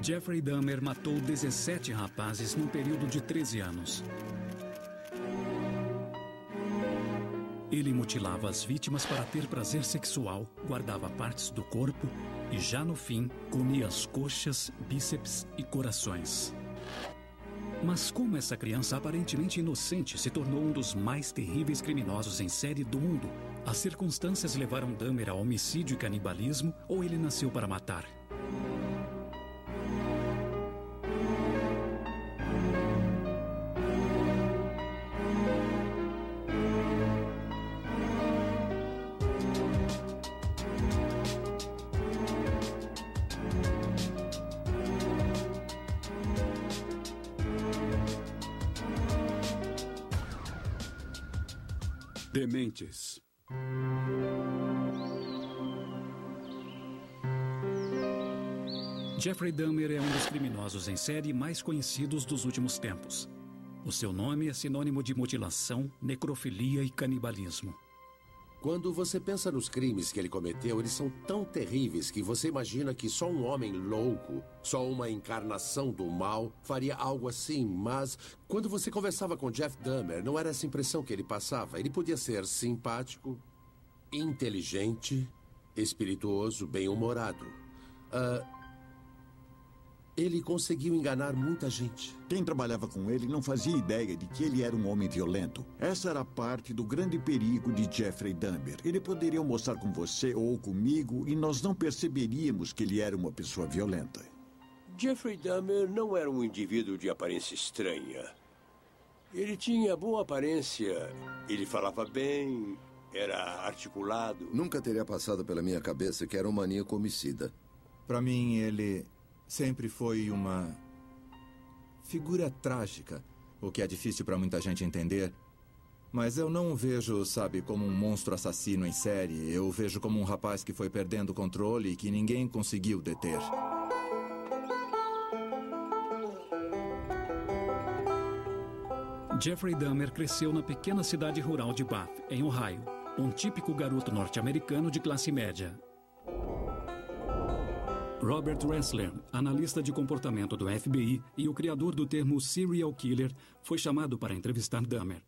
Jeffrey Dahmer matou 17 rapazes num período de 13 anos. Ele mutilava as vítimas para ter prazer sexual, guardava partes do corpo e, já no fim, comia as coxas, bíceps e corações. Mas como essa criança aparentemente inocente se tornou um dos mais terríveis criminosos em série do mundo? As circunstâncias levaram Dahmer a homicídio e canibalismo, ou ele nasceu para matar? Dementes. Jeffrey Dahmer é um dos criminosos em série mais conhecidos dos últimos tempos. O seu nome é sinônimo de mutilação, necrofilia e canibalismo. Quando você pensa nos crimes que ele cometeu, eles são tão terríveis que você imagina que só um homem louco, só uma encarnação do mal, faria algo assim. Mas quando você conversava com Jeff Dahmer, não era essa impressão que ele passava. Ele podia ser simpático, inteligente, espirituoso, bem-humorado. Ele conseguiu enganar muita gente. Quem trabalhava com ele não fazia ideia de que ele era um homem violento. Essa era parte do grande perigo de Jeffrey Dahmer. Ele poderia almoçar com você ou comigo e nós não perceberíamos que ele era uma pessoa violenta. Jeffrey Dahmer não era um indivíduo de aparência estranha. Ele tinha boa aparência, ele falava bem, era articulado. Nunca teria passado pela minha cabeça que era um maníaco homicida. Para mim, ele sempre foi uma figura trágica, o que é difícil para muita gente entender. Mas eu não o vejo, sabe, como um monstro assassino em série. Eu o vejo como um rapaz que foi perdendo o controle e que ninguém conseguiu deter. Jeffrey Dahmer cresceu na pequena cidade rural de Bath, em Ohio, um típico garoto norte-americano de classe média. Robert Ressler, analista de comportamento do FBI e o criador do termo serial killer, foi chamado para entrevistar Dahmer.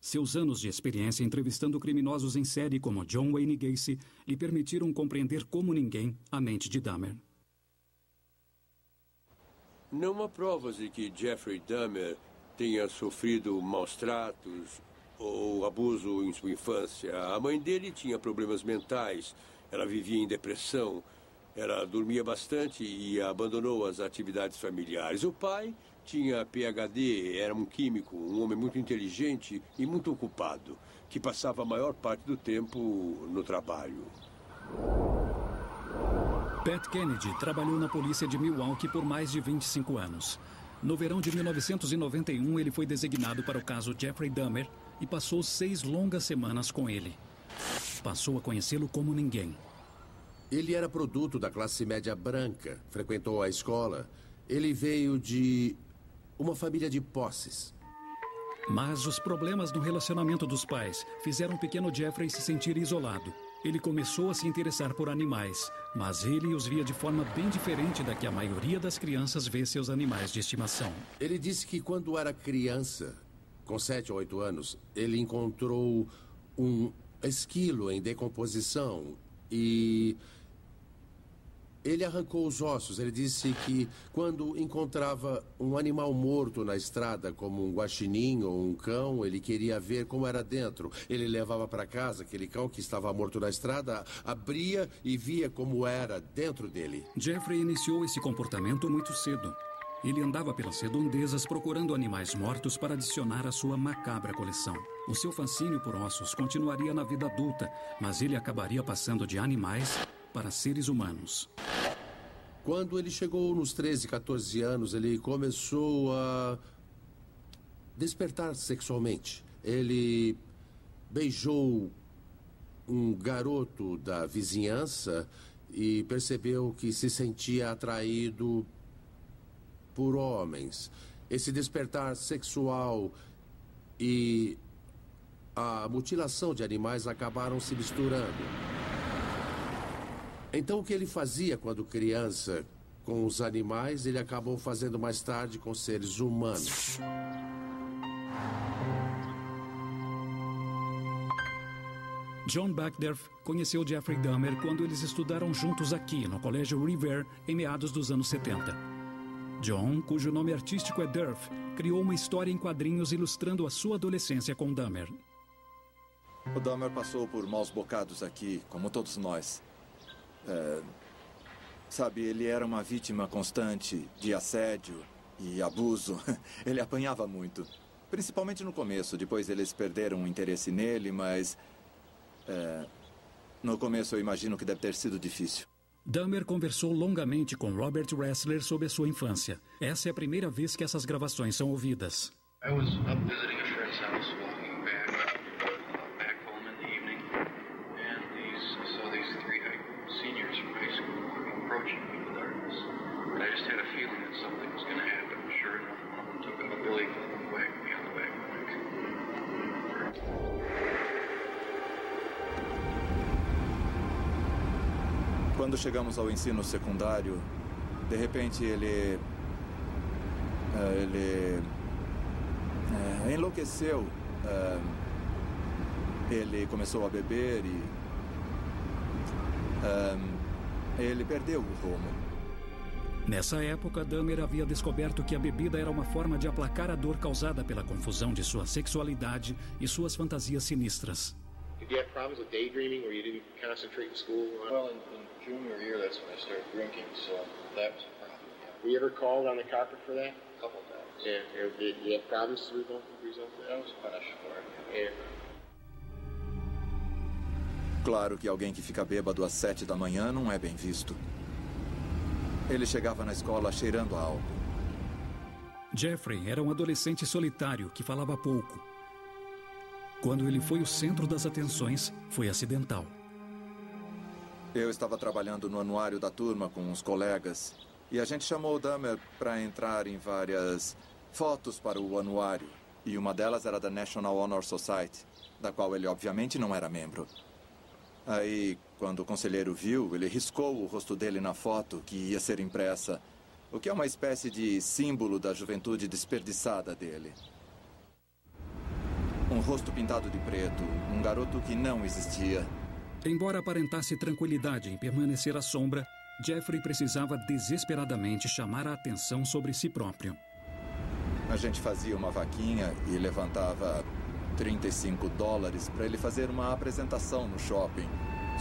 Seus anos de experiência entrevistando criminosos em série como John Wayne Gacy lhe permitiram compreender como ninguém a mente de Dahmer. Não há provas de que Jeffrey Dahmer tenha sofrido maus tratos ou abuso em sua infância. A mãe dele tinha problemas mentais, ela vivia em depressão. Ela dormia bastante e abandonou as atividades familiares. O pai tinha PhD, era um químico, um homem muito inteligente e muito ocupado, que passava a maior parte do tempo no trabalho. Pat Kennedy trabalhou na polícia de Milwaukee por mais de 25 anos. No verão de 1991, ele foi designado para o caso Jeffrey Dahmer e passou 6 longas semanas com ele. Passou a conhecê-lo como ninguém. Ele era produto da classe média branca, frequentou a escola. Ele veio de uma família de posses. Mas os problemas no relacionamento dos pais fizeram o pequeno Jeffrey se sentir isolado. Ele começou a se interessar por animais, mas ele os via de forma bem diferente da que a maioria das crianças vê seus animais de estimação. Ele disse que quando era criança, com 7 ou 8 anos, ele encontrou um esquilo em decomposição e ele arrancou os ossos. Ele disse que quando encontrava um animal morto na estrada, como um guaxinim ou um cão, ele queria ver como era dentro. Ele levava para casa aquele cão que estava morto na estrada, abria e via como era dentro dele. Jeffrey iniciou esse comportamento muito cedo. Ele andava pelas redondezas procurando animais mortos para adicionar à sua macabra coleção. O seu fascínio por ossos continuaria na vida adulta, mas ele acabaria passando de animais para seres humanos. Quando ele chegou nos 13, 14 anos, ele começou a despertar sexualmente. Ele beijou um garoto da vizinhança e percebeu que se sentia atraído por homens. Esse despertar sexual e a mutilação de animais acabaram se misturando. Então, o que ele fazia quando criança, com os animais, ele acabou fazendo mais tarde com seres humanos. John Backderf conheceu Jeffrey Dahmer quando eles estudaram juntos aqui, no Colégio Revere, em meados dos anos 70. John, cujo nome artístico é Durf, criou uma história em quadrinhos ilustrando a sua adolescência com Dahmer. O Dahmer passou por maus bocados aqui, como todos nós. Sabe, ele era uma vítima constante de assédio e abuso. Ele apanhava muito. Principalmente no começo. Depois eles perderam o interesse nele, mas... no começo eu imagino que deve ter sido difícil. Dahmer conversou longamente com Robert Ressler sobre a sua infância. Essa é a primeira vez que essas gravações são ouvidas. I was up visiting a friend's house, walking back home in the evening, and I saw these three seniors from high school approaching me in the darkness. And I just had a feeling that something was going to happen. Sure enough, one of them took a billy club and whacked me on the back of the neck. Quando chegamos ao ensino secundário, de repente ele enlouqueceu. Ele começou a beber e ele perdeu o rumo. Nessa época, Dahmer havia descoberto que a bebida era uma forma de aplacar a dor causada pela confusão de sua sexualidade e suas fantasias sinistras. Did you have problems with daydreaming where you didn't concentrate in school? Well, in junior year, that's when I started drinking, so that was a problem. Yeah. Were you ever called on the carpet for that? A couple times. Yeah. Did you have problems as a result of that? I was punished for it. Yeah. Claro que alguém que fica bêbado às 7 da manhã não é bem visto. Ele chegava na escola cheirando a álcool. Jeffrey era um adolescente solitário que falava pouco. Quando ele foi o centro das atenções, foi acidental. Eu estava trabalhando no anuário da turma com uns colegas e a gente chamou o Dahmer para entrar em várias fotos para o anuário. E uma delas era da National Honor Society, da qual ele obviamente não era membro. Aí, quando o conselheiro viu, ele riscou o rosto dele na foto que ia ser impressa, o que é uma espécie de símbolo da juventude desperdiçada dele. Um rosto pintado de preto, um garoto que não existia. Embora aparentasse tranquilidade em permanecer à sombra, Jeffrey precisava desesperadamente chamar a atenção sobre si próprio. A gente fazia uma vaquinha e levantava $35 para ele fazer uma apresentação no shopping.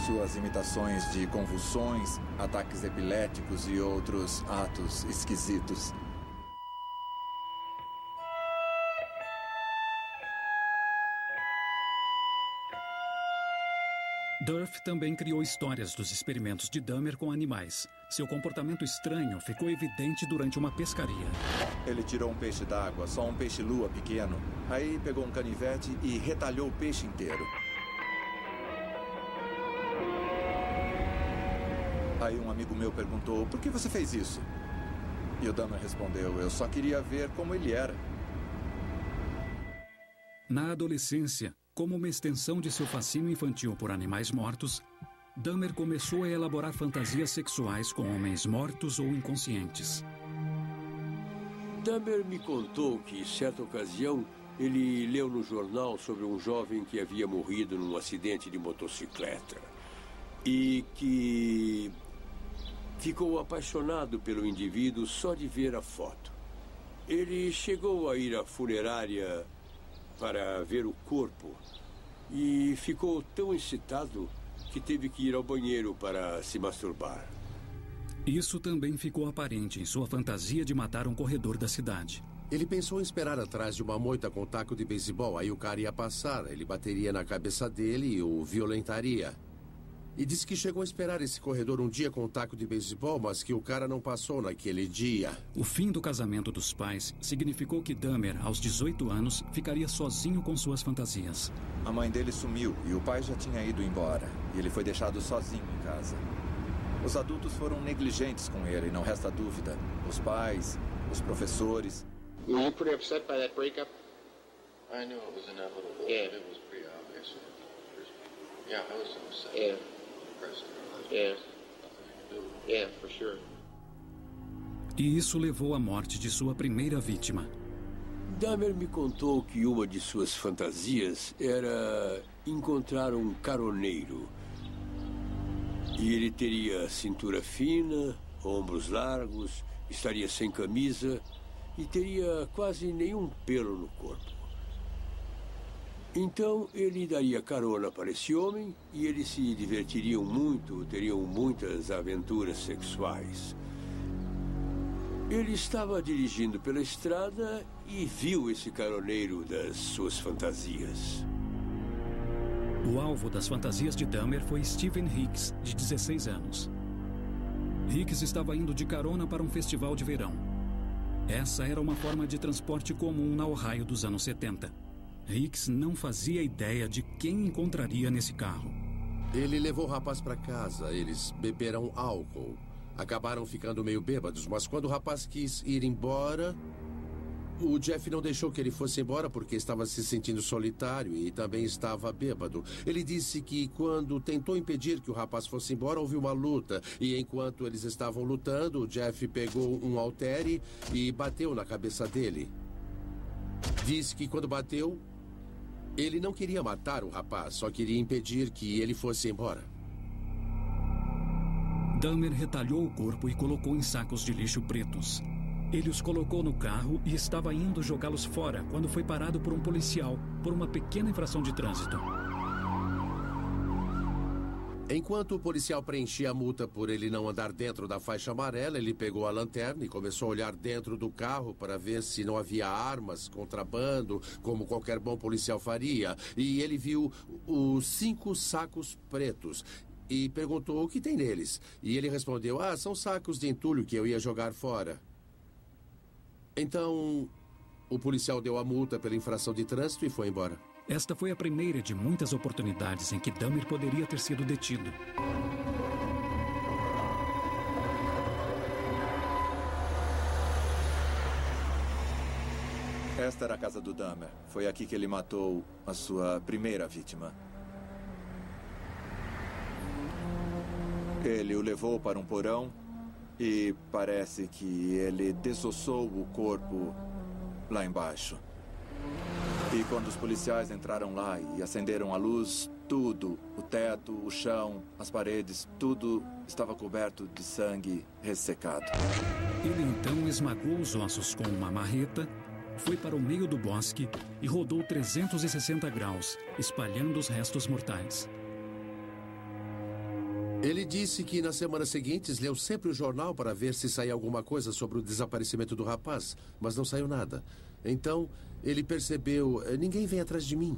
Suas imitações de convulsões, ataques epiléticos e outros atos esquisitos. Durf também criou histórias dos experimentos de Dahmer com animais. Seu comportamento estranho ficou evidente durante uma pescaria. Ele tirou um peixe d'água, só um peixe-lua pequeno. Aí pegou um canivete e retalhou o peixe inteiro. Aí um amigo meu perguntou, por que você fez isso? E o Dahmer respondeu, eu só queria ver como ele era. Na adolescência, como uma extensão de seu fascínio infantil por animais mortos, Dahmer começou a elaborar fantasias sexuais com homens mortos ou inconscientes. Dahmer me contou que, em certa ocasião, ele leu no jornal sobre um jovem que havia morrido num acidente de motocicleta e que ficou apaixonado pelo indivíduo só de ver a foto. Ele chegou a ir à funerária para ver o corpo e ficou tão excitado que teve que ir ao banheiro para se masturbar. Isso também ficou aparente em sua fantasia de matar um corredor da cidade. Ele pensou em esperar atrás de uma moita com taco de beisebol. Aí o cara ia passar, ele bateria na cabeça dele e o violentaria. E disse que chegou a esperar esse corredor um dia com um taco de beisebol, mas que o cara não passou naquele dia. O fim do casamento dos pais significou que Dahmer, aos 18 anos, ficaria sozinho com suas fantasias. A mãe dele sumiu e o pai já tinha ido embora. E ele foi deixado sozinho em casa. Os adultos foram negligentes com ele, não resta dúvida. Os pais, os professores. Were you pretty upset by that breakup? I knew it was inevitable. Yeah. It was pretty obvious. Yeah, I was upset. Yeah. Depressed. Yeah. Nothing to do. Yeah, for sure. E isso levou à morte de sua primeira vítima. Dahmer me contou que uma de suas fantasias era encontrar um caroneiro. E ele teria cintura fina, ombros largos, estaria sem camisa e teria quase nenhum pelo no corpo. Então, ele daria carona para esse homem e eles se divertiriam muito, teriam muitas aventuras sexuais. Ele estava dirigindo pela estrada e viu esse caroneiro das suas fantasias. O alvo das fantasias de Dahmer foi Steven Hicks, de 16 anos. Hicks estava indo de carona para um festival de verão. Essa era uma forma de transporte comum na Ohio dos anos 70. Hicks não fazia ideia de quem encontraria nesse carro. Ele levou o rapaz para casa. Eles beberam álcool. Acabaram ficando meio bêbados, mas quando o rapaz quis ir embora, o Jeff não deixou que ele fosse embora porque estava se sentindo solitário e também estava bêbado. Ele disse que quando tentou impedir que o rapaz fosse embora, houve uma luta. E enquanto eles estavam lutando, o Jeff pegou um haltere e bateu na cabeça dele. Disse que quando bateu, ele não queria matar o rapaz, só queria impedir que ele fosse embora. Dahmer retalhou o corpo e colocou em sacos de lixo pretos. Ele os colocou no carro e estava indo jogá-los fora quando foi parado por um policial por uma pequena infração de trânsito. Enquanto o policial preenchia a multa por ele não andar dentro da faixa amarela, ele pegou a lanterna e começou a olhar dentro do carro para ver se não havia armas, contrabando, como qualquer bom policial faria. E ele viu os 5 sacos pretos e perguntou o que tem neles. E ele respondeu, são sacos de entulho que eu ia jogar fora. Então, o policial deu a multa pela infração de trânsito e foi embora. Esta foi a primeira de muitas oportunidades em que Dahmer poderia ter sido detido. Esta era a casa do Dahmer. Foi aqui que ele matou a sua primeira vítima. Ele o levou para um porão e parece que ele desossou o corpo lá embaixo. E quando os policiais entraram lá e acenderam a luz, tudo, o teto, o chão, as paredes, tudo estava coberto de sangue ressecado. Ele então esmagou os ossos com uma marreta, foi para o meio do bosque e rodou 360 graus, espalhando os restos mortais. Ele disse que nas semanas seguintes leu sempre o jornal para ver se saía alguma coisa sobre o desaparecimento do rapaz, mas não saiu nada. Então, ele percebeu, ninguém vem atrás de mim.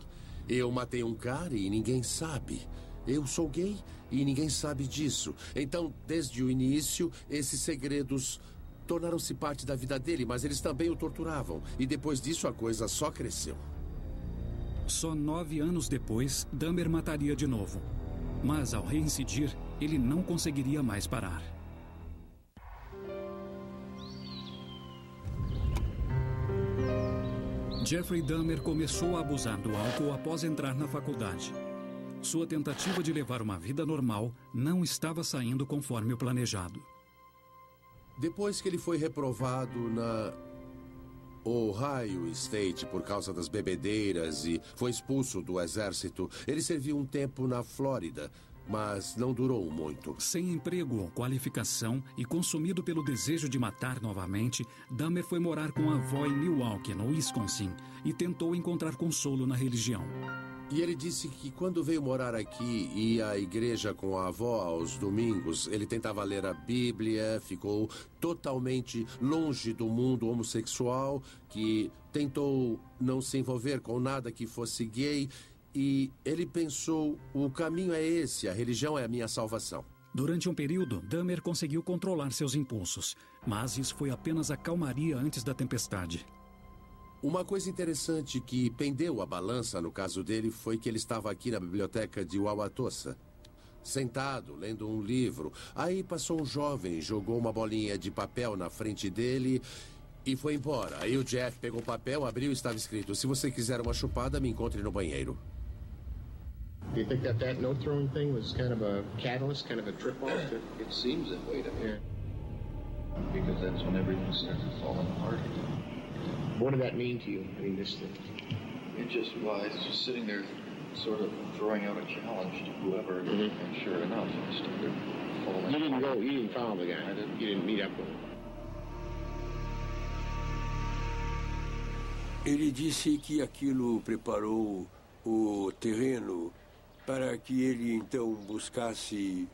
Eu matei um cara e ninguém sabe. Eu sou gay e ninguém sabe disso. Então, desde o início, esses segredos tornaram-se parte da vida dele, mas eles também o torturavam. E depois disso, a coisa só cresceu. Só 9 anos depois, Dahmer mataria de novo. Mas ao reincidir, ele não conseguiria mais parar. Jeffrey Dahmer começou a abusar do álcool após entrar na faculdade. Sua tentativa de levar uma vida normal não estava saindo conforme o planejado. Depois que ele foi reprovado na Ohio State por causa das bebedeiras e foi expulso do exército, ele serviu um tempo na Flórida, mas não durou muito. Sem emprego ou qualificação e consumido pelo desejo de matar novamente, Dahmer foi morar com a avó em Milwaukee, no Wisconsin, e tentou encontrar consolo na religião. E ele disse que quando veio morar aqui e ia à igreja com a avó aos domingos, ele tentava ler a Bíblia, ficou totalmente longe do mundo homossexual, que tentou não se envolver com nada que fosse gay. E ele pensou, o caminho é esse, a religião é a minha salvação. Durante um período, Dahmer conseguiu controlar seus impulsos, mas isso foi apenas a calmaria antes da tempestade. Uma coisa interessante que pendeu a balança no caso dele foi que ele estava aqui na biblioteca de Wauwatosa, sentado, lendo um livro. Aí passou um jovem, jogou uma bolinha de papel na frente dele e foi embora. Aí o Jeff pegou o papel, abriu e estava escrito, se você quiser uma chupada, me encontre no banheiro. Do you think that note throwing thing was kind of a catalyst, kind of a trip off? It seems that way to me. Yeah. because that's when everything started falling apart again. What did that mean to you? I mean, this thing. It just was just sitting there, sort of throwing out a challenge to whoever, and sure enough, it started falling. You didn't follow the guy. I didn't. You didn't meet up with him. Ele disse que aquilo preparou o terreno para que ele então buscasse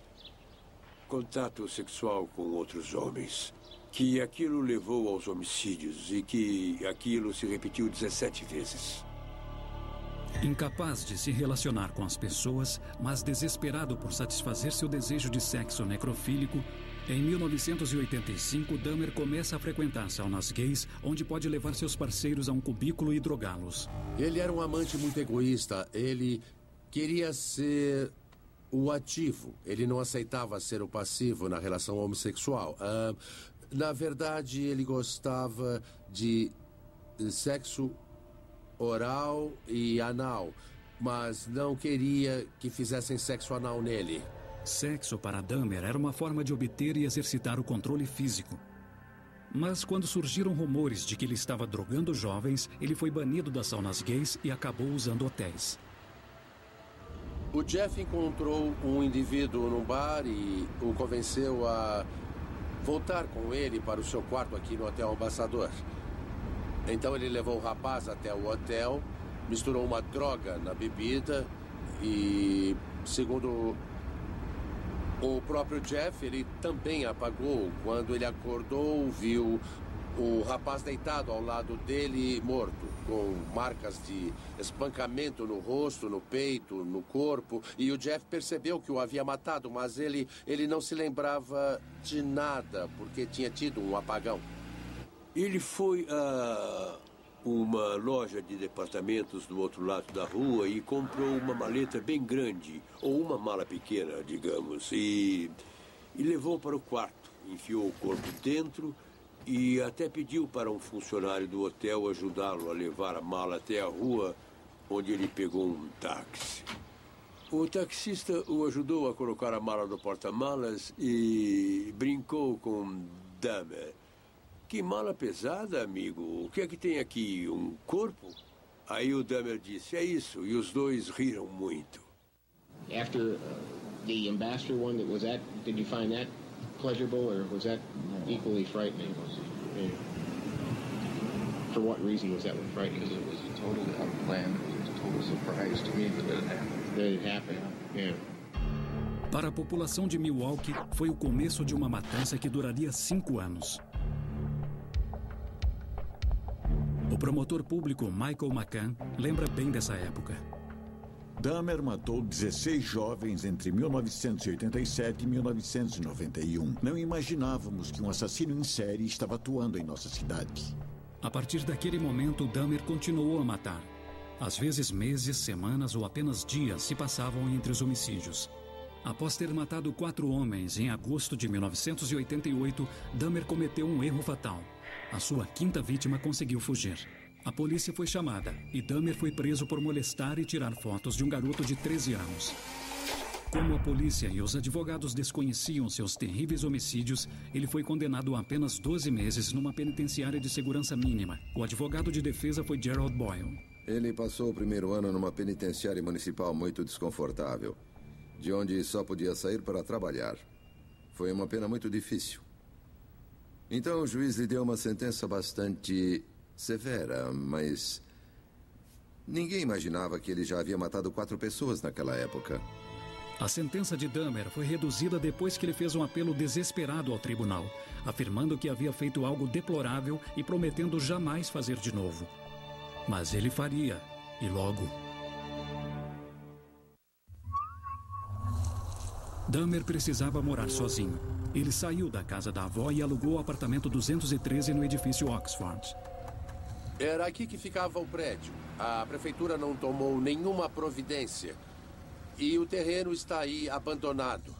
contato sexual com outros homens. Que aquilo levou aos homicídios e que aquilo se repetiu 17 vezes. Incapaz de se relacionar com as pessoas, mas desesperado por satisfazer seu desejo de sexo necrofílico, em 1985, Dahmer começa a frequentar saunas gays, onde pode levar seus parceiros a um cubículo e drogá-los. Ele era um amante muito egoísta. Ele queria ser o ativo. Ele não aceitava ser o passivo na relação homossexual. Na verdade, ele gostava de sexo oral e anal, mas não queria que fizessem sexo anal nele. Sexo para Dahmer era uma forma de obter e exercitar o controle físico. Mas quando surgiram rumores de que ele estava drogando jovens, ele foi banido das saunas gays e acabou usando hotéis. O Jeff encontrou um indivíduo num bar e o convenceu a voltar com ele para o seu quarto aqui no Hotel Ambassador. Então ele levou o rapaz até o hotel, misturou uma droga na bebida e, segundo o próprio Jeff, ele também apagou. Quando ele acordou, viu o rapaz deitado ao lado dele, morto, com marcas de espancamento no rosto, no peito, no corpo. E o Jeff percebeu que o havia matado, mas ele não se lembrava de nada, porque tinha tido um apagão. Ele foi a uma loja de departamentos do outro lado da rua e comprou uma maleta bem grande, ou uma mala pequena, digamos, e levou para o quarto. Enfiou o corpo dentro e até pediu para um funcionário do hotel ajudá-lo a levar a mala até a rua, onde ele pegou um táxi. O taxista o ajudou a colocar a mala no porta-malas e brincou com Dahmer. Que mala pesada, amigo. O que é que tem aqui? Um corpo? Aí o Dahmer disse, é isso. E os dois riram muito. After the ambassador one that was at, did you find that pleasurable or was that equally frightening? Yeah. For what reason was that one frightening? Because it was totally unplanned. It was a total surprise to me that it happened. That it happened, yeah. Para a população de Milwaukee, foi o começo de uma matança que duraria 5 anos. O promotor público Michael McCann lembra bem dessa época. Dahmer matou 16 jovens entre 1987 e 1991. Não imaginávamos que um assassino em série estava atuando em nossa cidade. A partir daquele momento, Dahmer continuou a matar. Às vezes, meses, semanas ou apenas dias se passavam entre os homicídios. Após ter matado 4 homens em agosto de 1988, Dahmer cometeu um erro fatal. A sua 5ª vítima conseguiu fugir. A polícia foi chamada e Dahmer foi preso por molestar e tirar fotos de um garoto de 13 anos. Como a polícia e os advogados desconheciam seus terríveis homicídios, ele foi condenado a apenas 12 meses numa penitenciária de segurança mínima. O advogado de defesa foi Gerald Boyle. Ele passou o primeiro ano numa penitenciária municipal muito desconfortável, de onde só podia sair para trabalhar. Foi uma pena muito difícil. Então o juiz lhe deu uma sentença bastante severa, mas ninguém imaginava que ele já havia matado 4 pessoas naquela época. A sentença de Dahmer foi reduzida depois que ele fez um apelo desesperado ao tribunal, afirmando que havia feito algo deplorável e prometendo jamais fazer de novo. Mas ele faria, e logo. Dahmer precisava morar sozinho. Ele saiu da casa da avó e alugou o apartamento 213 no edifício Oxford. Era aqui que ficava o prédio. A prefeitura não tomou nenhuma providência. E o terreno está aí abandonado.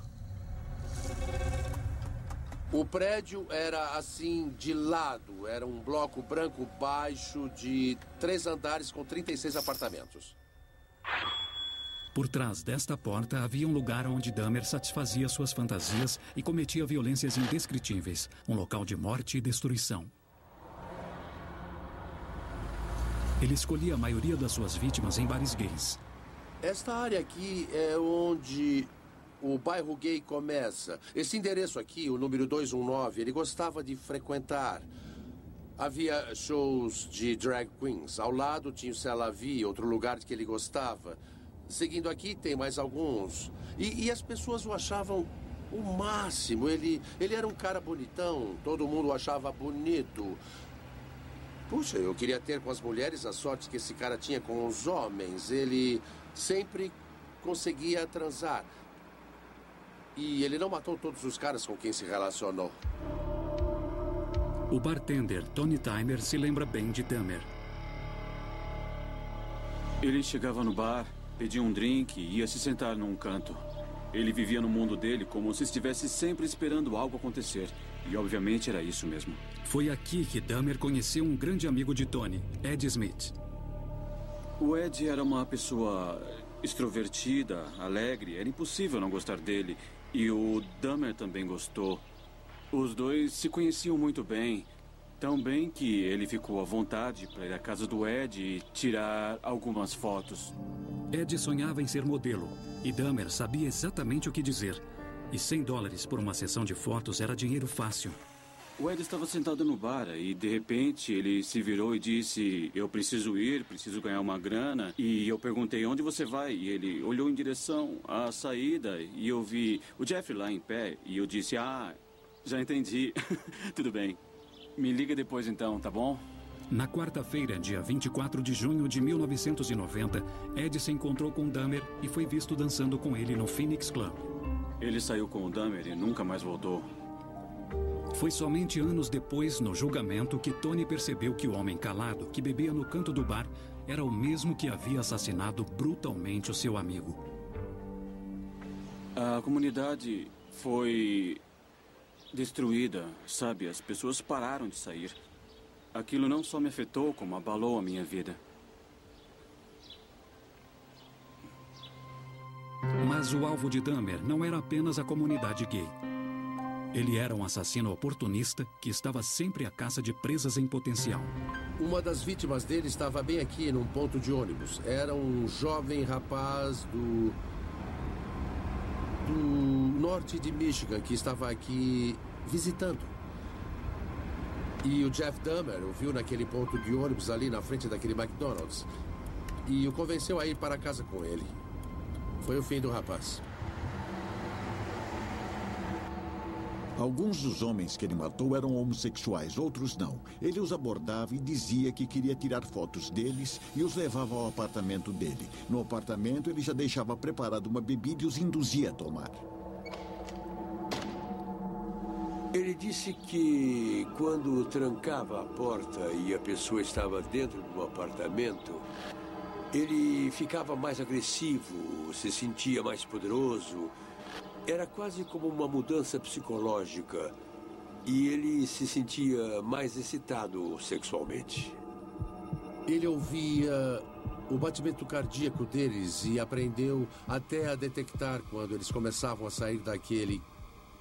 O prédio era assim de lado. Era um bloco branco baixo de 3 andares com 36 apartamentos. Por trás desta porta havia um lugar onde Dahmer satisfazia suas fantasias e cometia violências indescritíveis, um local de morte e destruição. Ele escolhia a maioria das suas vítimas em bares gays. Esta área aqui é onde o bairro gay começa. Esse endereço aqui, o número 219, ele gostava de frequentar. Havia shows de drag queens. Ao lado tinha o Celavi, outro lugar que ele gostava. Seguindo aqui tem mais alguns. E as pessoas o achavam o máximo. Ele era um cara bonitão, todo mundo o achava bonito. Puxa, eu queria ter com as mulheres a sorte que esse cara tinha com os homens. Ele sempre conseguia transar. E ele não matou todos os caras com quem se relacionou. O bartender Tony Timer se lembra bem de Dahmer. Ele chegava no bar, pedia um drink e ia se sentar num canto. Ele vivia no mundo dele como se estivesse sempre esperando algo acontecer. E obviamente era isso mesmo. Foi aqui que Dahmer conheceu um grande amigo de Tony, Ed Smith. O Ed era uma pessoa extrovertida, alegre. Era impossível não gostar dele. E o Dahmer também gostou. Os dois se conheciam muito bem. Tão bem que ele ficou à vontade para ir à casa do Ed e tirar algumas fotos. Ed sonhava em ser modelo. E Dahmer sabia exatamente o que dizer. E $100 por uma sessão de fotos era dinheiro fácil. O Ed estava sentado no bar e, de repente, ele se virou e disse: eu preciso ir, preciso ganhar uma grana. E eu perguntei: onde você vai? E ele olhou em direção à saída e eu vi o Jeffrey lá em pé. E eu disse: ah, já entendi. Tudo bem. Me liga depois então, tá bom? Na quarta-feira, dia 24 de junho de 1990, Ed se encontrou com Dahmer e foi visto dançando com ele no Phoenix Club. Ele saiu com o Dahmer e nunca mais voltou. Foi somente anos depois, no julgamento, que Tony percebeu que o homem calado, que bebia no canto do bar, era o mesmo que havia assassinado brutalmente o seu amigo. A comunidade foi destruída, sabe? As pessoas pararam de sair. Aquilo não só me afetou, como abalou a minha vida. Mas o alvo de Dahmer não era apenas a comunidade gay. Ele era um assassino oportunista que estava sempre à caça de presas em potencial. Uma das vítimas dele estava bem aqui, num ponto de ônibus. Era um jovem rapaz do norte de Michigan que estava aqui visitando. E o Jeff Dahmer o viu naquele ponto de ônibus ali na frente daquele McDonald's. E o convenceu a ir para casa com ele. Foi o fim do rapaz. Alguns dos homens que ele matou eram homossexuais, outros não. Ele os abordava e dizia que queria tirar fotos deles e os levava ao apartamento dele. No apartamento, ele já deixava preparada uma bebida e os induzia a tomar. Ele disse que quando trancava a porta e a pessoa estava dentro do apartamento, ele ficava mais agressivo, se sentia mais poderoso. Era quase como uma mudança psicológica. E ele se sentia mais excitado sexualmente. Ele ouvia o batimento cardíaco deles e aprendeu até a detectar quando eles começavam a sair daquele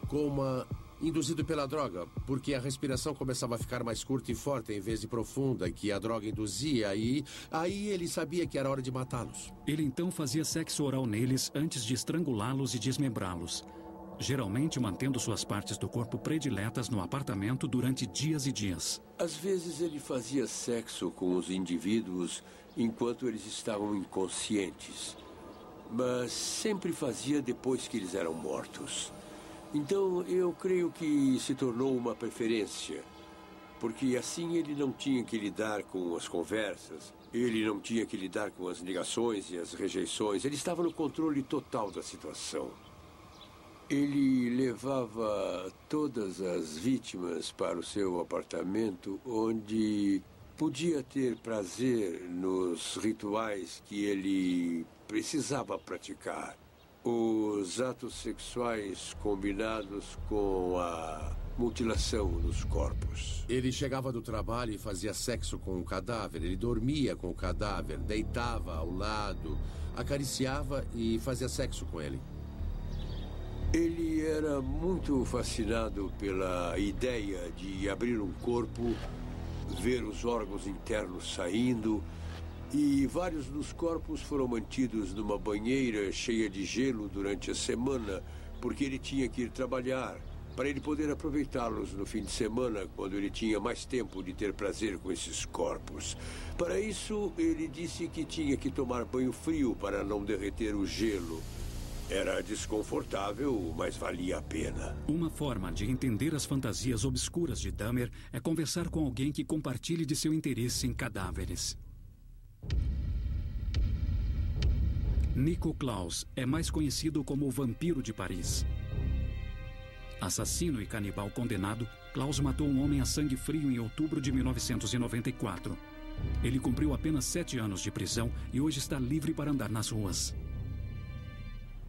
coma induzido pela droga, porque a respiração começava a ficar mais curta e forte em vez de profunda, que a droga induzia, e aí ele sabia que era hora de matá-los. Ele então fazia sexo oral neles antes de estrangulá-los e desmembrá-los, geralmente mantendo suas partes do corpo prediletas no apartamento durante dias e dias. Às vezes ele fazia sexo com os indivíduos enquanto eles estavam inconscientes, mas sempre fazia depois que eles eram mortos. Então, eu creio que se tornou uma preferência, porque assim ele não tinha que lidar com as conversas, ele não tinha que lidar com as negações e as rejeições, ele estava no controle total da situação. Ele levava todas as vítimas para o seu apartamento, onde podia ter prazer nos rituais que ele precisava praticar. Os atos sexuais combinados com a mutilação dos corpos. Ele chegava do trabalho e fazia sexo com o cadáver. Ele dormia com o cadáver, deitava ao lado. acariciava e fazia sexo com ele. Ele era muito fascinado pela ideia de abrir um corpo, ver os órgãos internos saindo, e vários dos corpos foram mantidos numa banheira cheia de gelo durante a semana, porque ele tinha que ir trabalhar, para ele poder aproveitá-los no fim de semana, quando ele tinha mais tempo de ter prazer com esses corpos. Para isso, ele disse que tinha que tomar banho frio para não derreter o gelo. Era desconfortável, mas valia a pena. Uma forma de entender as fantasias obscuras de Dahmer é conversar com alguém que compartilhe de seu interesse em cadáveres. Nico Claus é mais conhecido como o Vampiro de Paris. Assassino e canibal condenado, Claus matou um homem a sangue frio em outubro de 1994. Ele cumpriu apenas 7 anos de prisão e hoje está livre para andar nas ruas.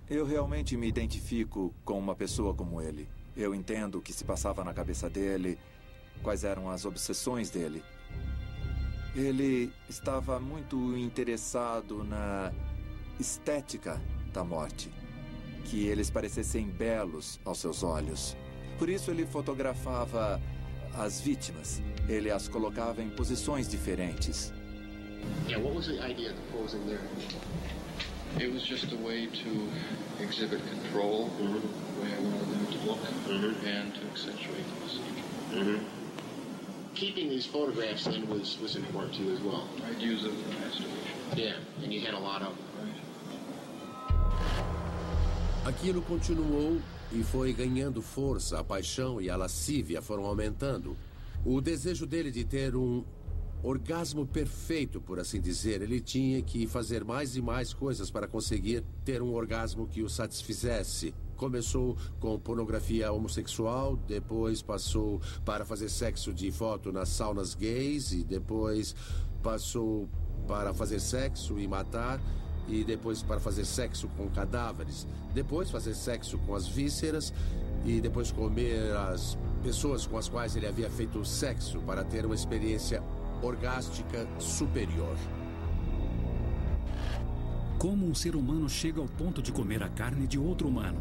Eu realmente me identifico com uma pessoa como ele. Eu entendo o que se passava na cabeça dele, quais eram as obsessões dele. Ele estava muito interessado na estética da morte, que eles parecessem belos aos seus olhos. Por isso ele fotografava as vítimas. Ele as colocava em posições diferentes. Yeah, what was the idea of the posing there? It was just a way to exhibit control, the way I wanted them to look, and to accentuate the physique. Keeping these photographs then was important to you as well. I'd use it for masturbation. Yeah, and you had a lot of them. Aquilo continuou e foi ganhando força. A paixão e a lascívia foram aumentando. O desejo dele de ter um orgasmo perfeito, por assim dizer. Ele tinha que fazer mais e mais coisas para conseguir ter um orgasmo que o satisfizesse. Começou com pornografia homossexual, depois passou para fazer sexo de foto nas saunas gays, e depois passou para fazer sexo e matar, e depois para fazer sexo com cadáveres, depois fazer sexo com as vísceras, e depois comer as pessoas com as quais ele havia feito sexo para ter uma experiência orgástica superior. Como um ser humano chega ao ponto de comer a carne de outro humano?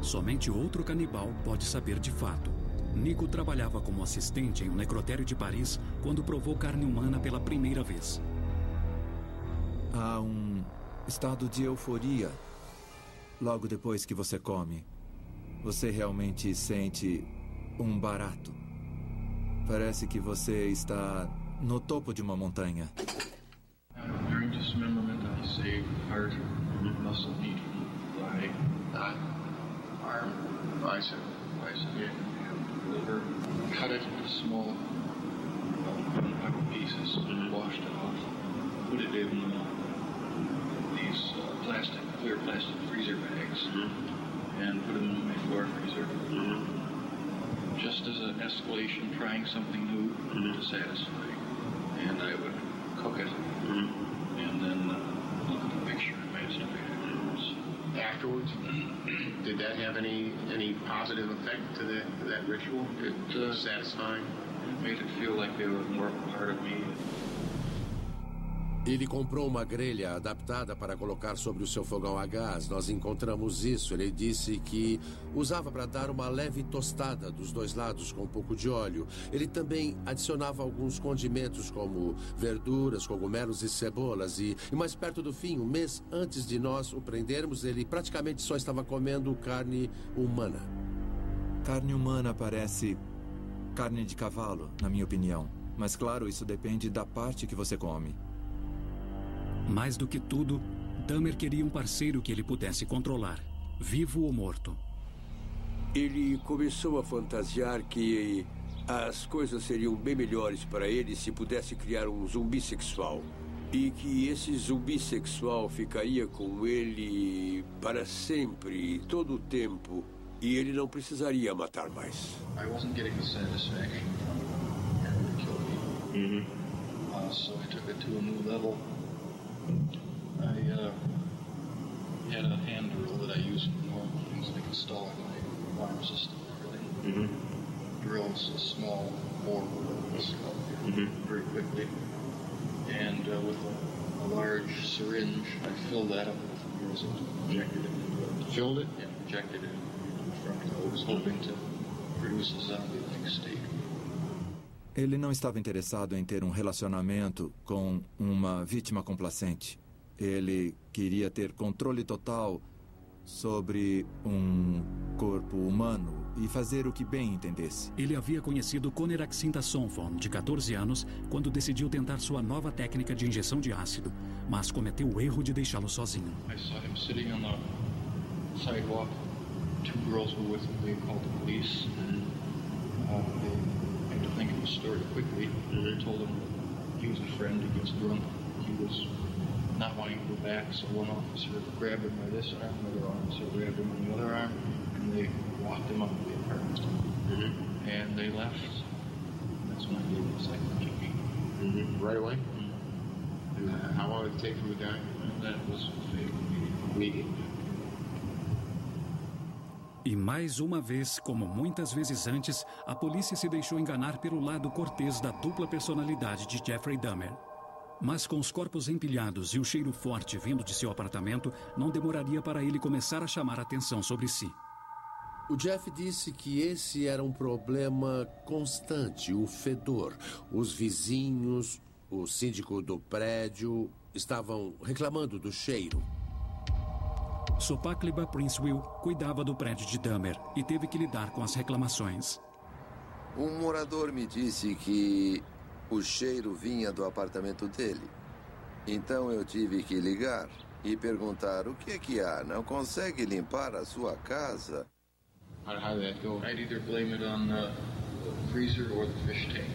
Somente outro canibal pode saber de fato. Nico trabalhava como assistente em um necrotério de Paris quando provou carne humana pela primeira vez. Há um estado de euforia logo depois que você come. Você realmente sente um barato. Parece que você está no topo de uma montanha. During dismemberment, I save heart, muscle meat, thigh, arm, bicep, liver, cut it into small pieces, washed it off, put it in these clear plastic freezer bags, and put them in my floor freezer. Just as an escalation, trying something new to satisfy. And I would cook it, and then look at the picture and masturbate afterwards. Afterwards? Did that have any positive effect to that ritual? It was satisfying? It made it feel like they were more part of me. Ele comprou uma grelha adaptada para colocar sobre o seu fogão a gás. Nós encontramos isso. Ele disse que usava para dar uma leve tostada dos dois lados com um pouco de óleo. Ele também adicionava alguns condimentos como verduras, cogumelos e cebolas. E mais perto do fim, um mês antes de nós o prendermos, ele praticamente só estava comendo carne humana. Carne humana parece carne de cavalo, na minha opinião. Mas claro, isso depende da parte que você come. Mais do que tudo, Dahmer queria um parceiro que ele pudesse controlar, vivo ou morto. Ele começou a fantasiar que as coisas seriam bem melhores para ele se pudesse criar um zumbi sexual. E que esse zumbi sexual ficaria com ele para sempre, todo o tempo. E ele não precisaria matar mais. I wasn't getting the satisfaction from having to kill me. So I took it to a new level. I had a hand drill that I use for normal things like installing my farm system and everything. Drills a small bore very quickly. And with a a large syringe. I filled that up with fluorescent, injected it into it. Filled it? Yeah, injected it into the front. I was hoping to produce a zombie-like state. Ele não estava interessado em ter um relacionamento com uma vítima complacente. Ele queria ter controle total sobre um corpo humano e fazer o que bem entendesse. Ele havia conhecido Coneraxinta Sonfon, de 14 anos, quando decidiu tentar sua nova técnica de injeção de ácido, mas cometeu o erro de deixá-lo sozinho. I saw him sitting on the sidewalk. 2 girls were with him. They called the police. They had to think of a story quickly. They told him he was a friend. He gets drunk. He was not wanting to go back, so one officer grabbed him by this arm, another officer grabbed him on the other arm, and they walked him out of the apartment. And they left. That's when I gave him the second GP. Right away? How long did it take for him to die? And that was Immediate. E mais uma vez, como muitas vezes antes, a polícia se deixou enganar pelo lado cortês da dupla personalidade de Jeffrey Dahmer. Mas com os corpos empilhados e o cheiro forte vindo de seu apartamento, não demoraria para ele começar a chamar a atenção sobre si. O Jeff disse que esse era um problema constante, o fedor. Os vizinhos, o síndico do prédio estavam reclamando do cheiro. Sopakliba Princewill cuidava do prédio de Dahmer e teve que lidar com as reclamações. Um morador me disse que o cheiro vinha do apartamento dele. Então eu tive que ligar e perguntar o que é que há. Não consegue limpar a sua casa? How did that go? I'd either blame it on the freezer or the fish tank.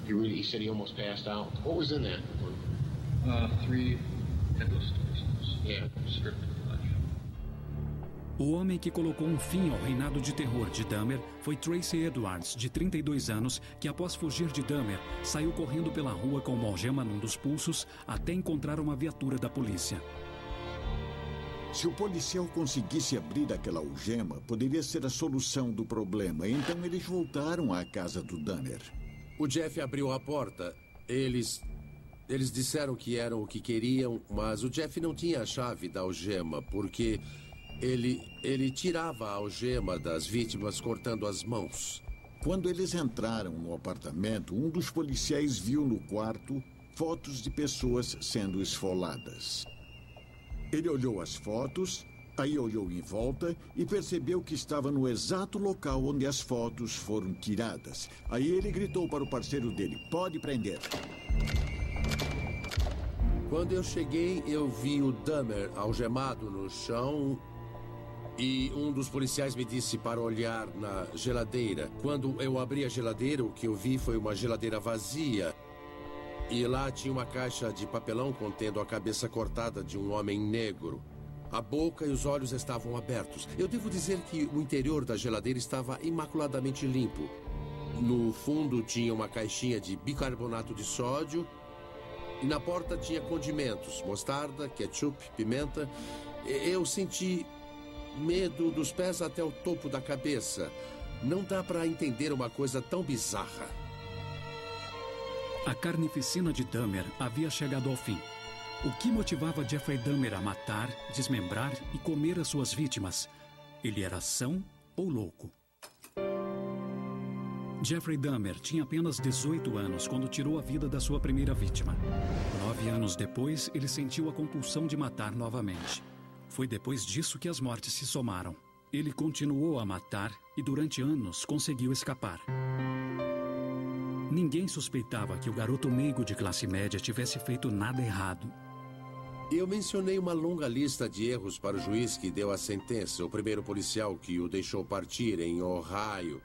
He said he almost passed out. What was in that? 3 headless torsos. Yeah. Stripped of flesh. O homem que colocou um fim ao reinado de terror de Dahmer foi Tracy Edwards, de 32 anos, que após fugir de Dahmer, saiu correndo pela rua com uma algema num dos pulsos até encontrar uma viatura da polícia. Se o policial conseguisse abrir aquela algema, poderia ser a solução do problema. Então eles voltaram à casa do Dahmer. O Jeff abriu a porta. Eles disseram que eram o que queriam, mas o Jeff não tinha a chave da algema, porque ele tirava a algema das vítimas cortando as mãos. Quando eles entraram no apartamento, um dos policiais viu no quarto fotos de pessoas sendo esfoladas. Ele olhou as fotos, aí olhou em volta e percebeu que estava no exato local onde as fotos foram tiradas. Aí ele gritou para o parceiro dele: "Pode prender." Quando eu cheguei, eu vi o Dahmer algemado no chão e um dos policiais me disse para olhar na geladeira. Quando eu abri a geladeira, o que eu vi foi uma geladeira vazia. E lá tinha uma caixa de papelão contendo a cabeça cortada de um homem negro. A boca e os olhos estavam abertos. Eu devo dizer que o interior da geladeira estava imaculadamente limpo. No fundo tinha uma caixinha de bicarbonato de sódio. E na porta tinha condimentos, mostarda, ketchup, pimenta. Eu senti medo dos pés até o topo da cabeça. Não dá para entender uma coisa tão bizarra. A carnificina de Dahmer havia chegado ao fim. O que motivava Jeffrey Dahmer a matar, desmembrar e comer as suas vítimas? Ele era são ou louco? Jeffrey Dahmer tinha apenas 18 anos quando tirou a vida da sua primeira vítima. 9 anos depois, ele sentiu a compulsão de matar novamente. Foi depois disso que as mortes se somaram. Ele continuou a matar e durante anos conseguiu escapar. Ninguém suspeitava que o garoto meigo de classe média tivesse feito nada errado. Eu mencionei uma longa lista de erros para o juiz que deu a sentença, o primeiro policial que o deixou partir em Ohio.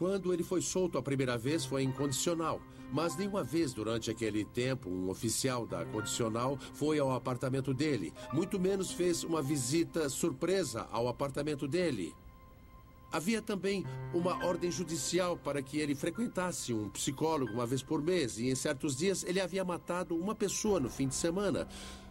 Quando ele foi solto a primeira vez foi incondicional, mas nenhuma vez durante aquele tempo um oficial da condicional foi ao apartamento dele, muito menos fez uma visita surpresa ao apartamento dele. Havia também uma ordem judicial para que ele frequentasse um psicólogo uma vez por mês e em certos dias ele havia matado uma pessoa no fim de semana,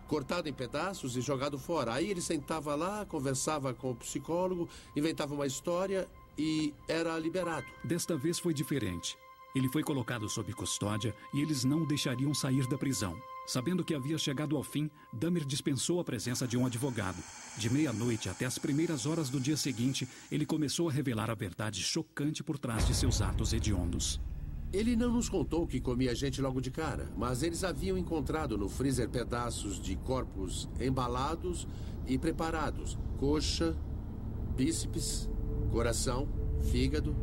cortado em pedaços e jogado fora. Aí ele sentava lá, conversava com o psicólogo, inventava uma história e era liberado. Desta vez foi diferente. Ele foi colocado sob custódia e eles não o deixariam sair da prisão. Sabendo que havia chegado ao fim, Dahmer dispensou a presença de um advogado. De meia-noite até as primeiras horas do dia seguinte, ele começou a revelar a verdade chocante por trás de seus atos hediondos. Ele não nos contou que comia gente logo de cara, mas eles haviam encontrado no freezer pedaços de corpos embalados e preparados. Coxa, bíceps, coração, fígado.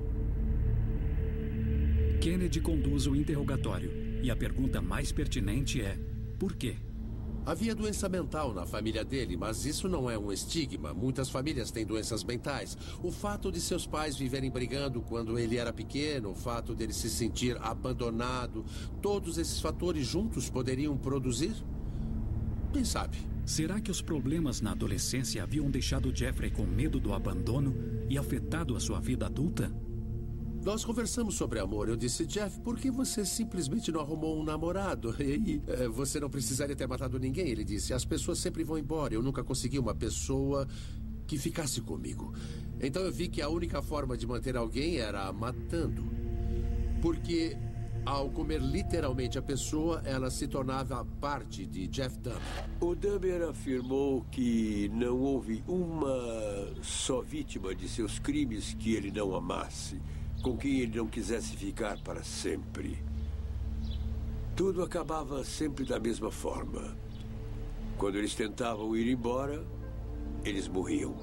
Kennedy conduz o interrogatório. E a pergunta mais pertinente é: por quê? Havia doença mental na família dele, mas isso não é um estigma. Muitas famílias têm doenças mentais. O fato de seus pais viverem brigando quando ele era pequeno, o fato dele se sentir abandonado, todos esses fatores juntos poderiam produzir? Quem sabe? Será que os problemas na adolescência haviam deixado Jeffrey com medo do abandono e afetado a sua vida adulta? Nós conversamos sobre amor. Eu disse: Jeff, por que você simplesmente não arrumou um namorado? E você não precisaria ter matado ninguém. Ele disse: as pessoas sempre vão embora. Eu nunca consegui uma pessoa que ficasse comigo. Então eu vi que a única forma de manter alguém era matando. Porque ao comer literalmente a pessoa, ela se tornava parte de Jeff Dahmer. O Dahmer afirmou que não houve uma só vítima de seus crimes que ele não amasse, com quem ele não quisesse ficar para sempre. Tudo acabava sempre da mesma forma. Quando eles tentavam ir embora, eles morriam.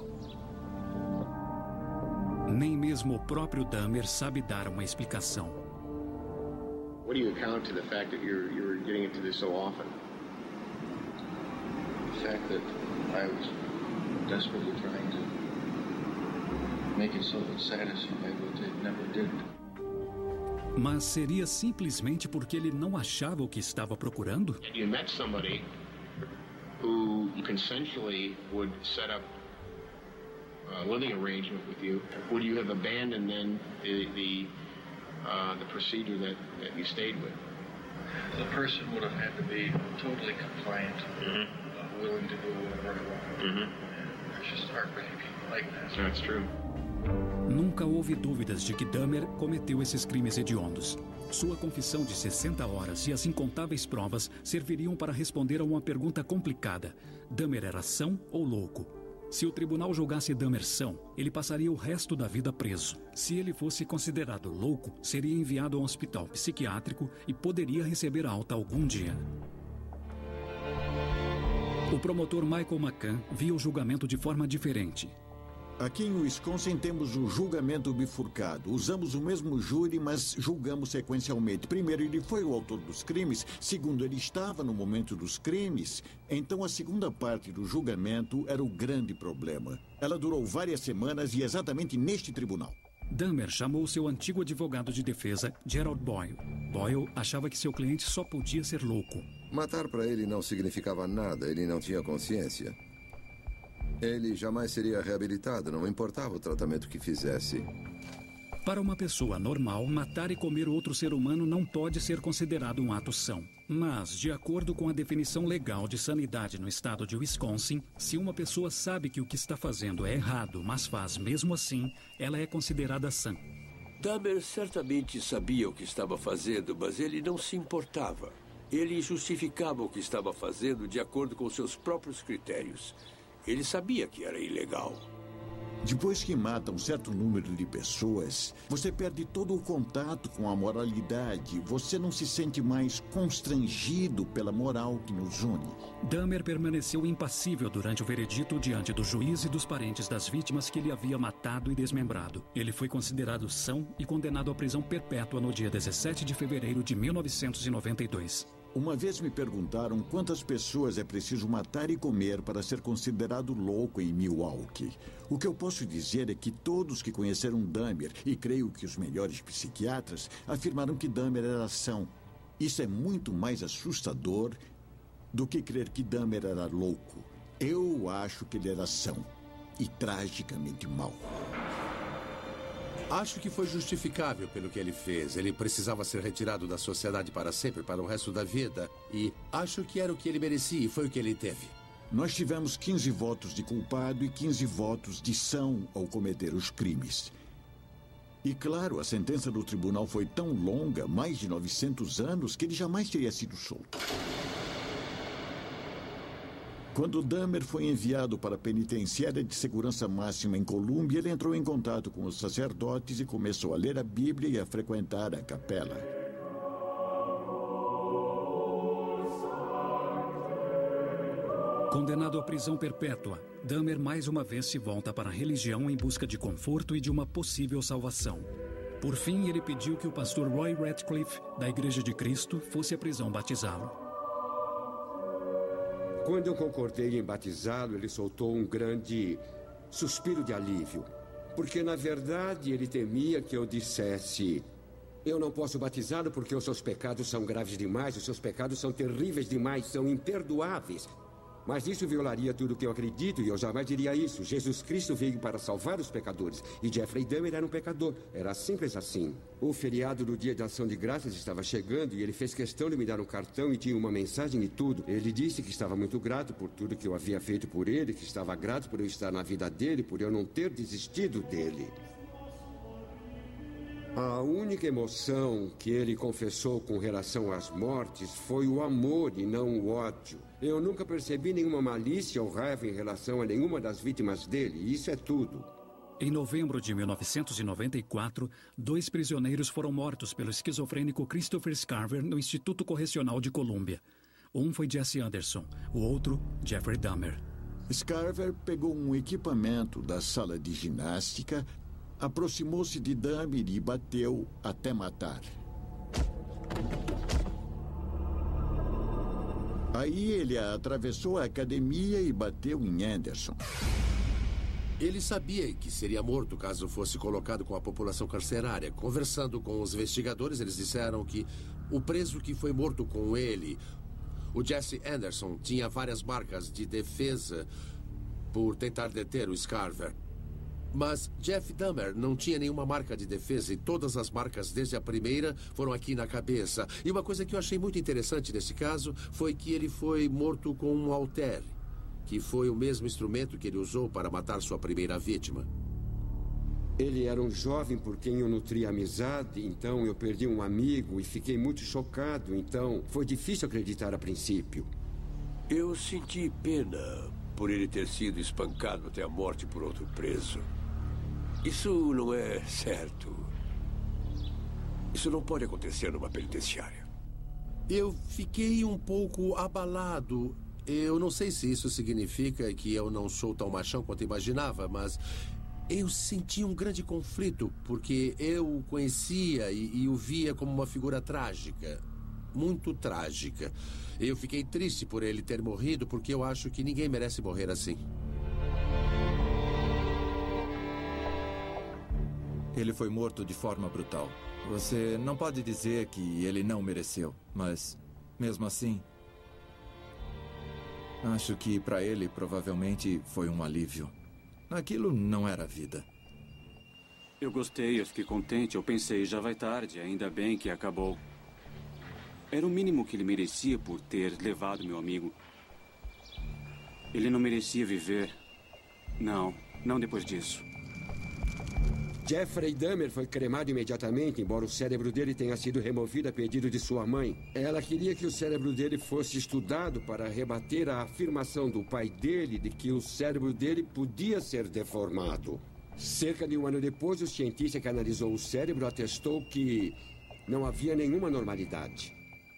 Nem mesmo o próprio Dahmer sabe dar uma explicação. What do you account to the fact that you're getting into this so often? The fact that I was desperately trying to make it so it satisfied what it never did. Mas seria simplesmente porque ele não achava o que estava procurando? You met somebody who consensually would set up a living arrangement with you. Would you have abandoned then the procedure that you stayed with? The person would have had to be totally compliant, willing to do whatever I want. There's just heartbreaking people like that. That's true. Nunca houve dúvidas de que Dahmer cometeu esses crimes hediondos. Sua confissão de 60 horas e as incontáveis provas serviriam para responder a uma pergunta complicada: Dahmer era são ou louco? Se o tribunal julgasse Dahmer são, ele passaria o resto da vida preso. Se ele fosse considerado louco, seria enviado a um hospital psiquiátrico e poderia receber alta algum dia. O promotor Michael McCann via o julgamento de forma diferente. Aqui em Wisconsin temos o julgamento bifurcado. Usamos o mesmo júri, mas julgamos sequencialmente. Primeiro, ele foi o autor dos crimes. Segundo, ele estava no momento dos crimes. Então, a segunda parte do julgamento era o grande problema. Ela durou várias semanas e exatamente neste tribunal. Dahmer chamou seu antigo advogado de defesa, Gerald Boyle. Boyle achava que seu cliente só podia ser louco. Matar para ele não significava nada. Ele não tinha consciência. Ele jamais seria reabilitado, não importava o tratamento que fizesse. Para uma pessoa normal, matar e comer outro ser humano não pode ser considerado um ato são. Mas, de acordo com a definição legal de sanidade no estado de Wisconsin, se uma pessoa sabe que o que está fazendo é errado, mas faz mesmo assim, ela é considerada sã. Dahmer certamente sabia o que estava fazendo, mas ele não se importava. Ele justificava o que estava fazendo de acordo com seus próprios critérios. Ele sabia que era ilegal. Depois que mata um certo número de pessoas, você perde todo o contato com a moralidade. Você não se sente mais constrangido pela moral que nos une. Dahmer permaneceu impassível durante o veredito diante do juiz e dos parentes das vítimas que ele havia matado e desmembrado. Ele foi considerado são e condenado à prisão perpétua no dia 17 de fevereiro de 1992. Uma vez me perguntaram quantas pessoas é preciso matar e comer para ser considerado louco em Milwaukee. O que eu posso dizer é que todos que conheceram Dahmer, e creio que os melhores psiquiatras, afirmaram que Dahmer era são. Isso é muito mais assustador do que crer que Dahmer era louco. Eu acho que ele era são e tragicamente mau. Acho que foi justificável pelo que ele fez. Ele precisava ser retirado da sociedade para sempre, para o resto da vida. E acho que era o que ele merecia e foi o que ele teve. Nós tivemos 15 votos de culpado e 15 votos de são ao cometer os crimes. E claro, a sentença do tribunal foi tão longa, mais de 900 anos, que ele jamais teria sido solto. Quando Dahmer foi enviado para a penitenciária de segurança máxima em Colômbia, ele entrou em contato com os sacerdotes e começou a ler a Bíblia e a frequentar a capela. Condenado à prisão perpétua, Dahmer mais uma vez se volta para a religião em busca de conforto e de uma possível salvação. Por fim, ele pediu que o pastor Roy Ratcliffe, da Igreja de Cristo, fosse à prisão batizá-lo. Quando eu concordei em batizá-lo, ele soltou um grande suspiro de alívio. Porque, na verdade, ele temia que eu dissesse: eu não posso batizá-lo porque os seus pecados são graves demais, os seus pecados são terríveis demais, são imperdoáveis. Mas isso violaria tudo o que eu acredito e eu jamais diria isso. Jesus Cristo veio para salvar os pecadores. E Jeffrey Dahmer era um pecador. Era simples assim. O feriado do Dia de Ação de Graças estava chegando e ele fez questão de me dar um cartão e tinha uma mensagem e tudo. Ele disse que estava muito grato por tudo que eu havia feito por ele, que estava grato por eu estar na vida dele, por eu não ter desistido dele. A única emoção que ele confessou com relação às mortes foi o amor e não o ódio. Eu nunca percebi nenhuma malícia ou raiva em relação a nenhuma das vítimas dele. Isso é tudo. Em novembro de 1994, 2 prisioneiros foram mortos pelo esquizofrênico Christopher Scarver no Instituto Correcional de Colômbia. Um foi Jesse Anderson, o outro, Jeffrey Dahmer. Scarver pegou um equipamento da sala de ginástica, aproximou-se de Dahmer e bateu até matar. Aí ele atravessou a academia e bateu em Anderson. Ele sabia que seria morto caso fosse colocado com a população carcerária. Conversando com os investigadores, eles disseram que o preso que foi morto com ele, o Jesse Anderson, tinha várias marcas de defesa por tentar deter o Scarver. Mas Jeff Dahmer não tinha nenhuma marca de defesa e todas as marcas, desde a primeira, foram aqui na cabeça. E uma coisa que eu achei muito interessante nesse caso foi que ele foi morto com um halter, que foi o mesmo instrumento que ele usou para matar sua primeira vítima. Ele era um jovem por quem eu nutria amizade, então eu perdi um amigo e fiquei muito chocado, então foi difícil acreditar a princípio. Eu senti pena por ele ter sido espancado até a morte por outro preso. Isso não é certo. Isso não pode acontecer numa penitenciária. Eu fiquei um pouco abalado. Eu não sei se isso significa que eu não sou tão machão quanto imaginava, mas eu senti um grande conflito, porque eu o conhecia e o via como uma figura trágica. Muito trágica. Eu fiquei triste por ele ter morrido, porque eu acho que ninguém merece morrer assim. Ele foi morto de forma brutal. Você não pode dizer que ele não mereceu, mas, mesmo assim, acho que para ele provavelmente foi um alívio. Aquilo não era vida. Eu gostei, eu fiquei contente. Eu pensei, já vai tarde, ainda bem que acabou. Era o mínimo que ele merecia por ter levado meu amigo. Ele não merecia viver. Não depois disso. Jeffrey Dahmer foi cremado imediatamente, embora o cérebro dele tenha sido removido a pedido de sua mãe. Ela queria que o cérebro dele fosse estudado para rebater a afirmação do pai dele de que o cérebro dele podia ser deformado. Cerca de um ano depois, o cientista que analisou o cérebro atestou que não havia nenhuma normalidade.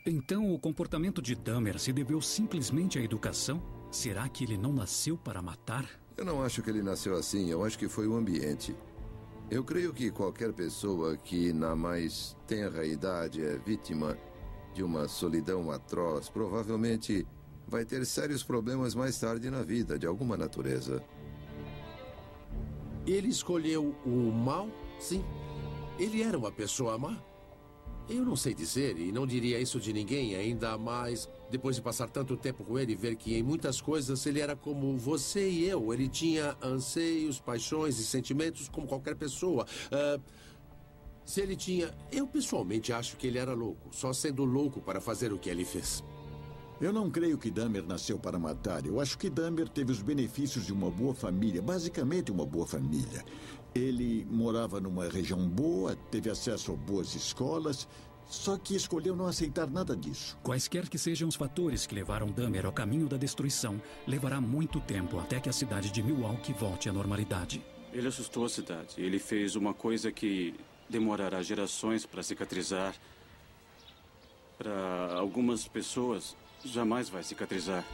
Então, o comportamento de Dahmer se deveu simplesmente à educação? Será que ele não nasceu para matar? Eu não acho que ele nasceu assim. Eu acho que foi o ambiente. Eu creio que qualquer pessoa que, na mais tenra idade, é vítima de uma solidão atroz, provavelmente vai ter sérios problemas mais tarde na vida, de alguma natureza. Ele escolheu o mal? Sim. Ele era uma pessoa má? Eu não sei dizer, e não diria isso de ninguém, ainda mais depois de passar tanto tempo com ele e ver que em muitas coisas ele era como você e eu. Ele tinha anseios, paixões e sentimentos como qualquer pessoa. Se ele tinha... Eu pessoalmente acho que ele era louco, só sendo louco para fazer o que ele fez. Eu não creio que Dahmer nasceu para matar. Eu acho que Dahmer teve os benefícios de uma boa família, basicamente uma boa família. Ele morava numa região boa, teve acesso a boas escolas, Só que escolheu não aceitar nada disso. Quaisquer que sejam os fatores que levaram Dahmer ao caminho da destruição, levará muito tempo até que a cidade de Milwaukee volte à normalidade. Ele assustou a cidade. Ele fez uma coisa que demorará gerações para cicatrizar. Para algumas pessoas, jamais vai cicatrizar.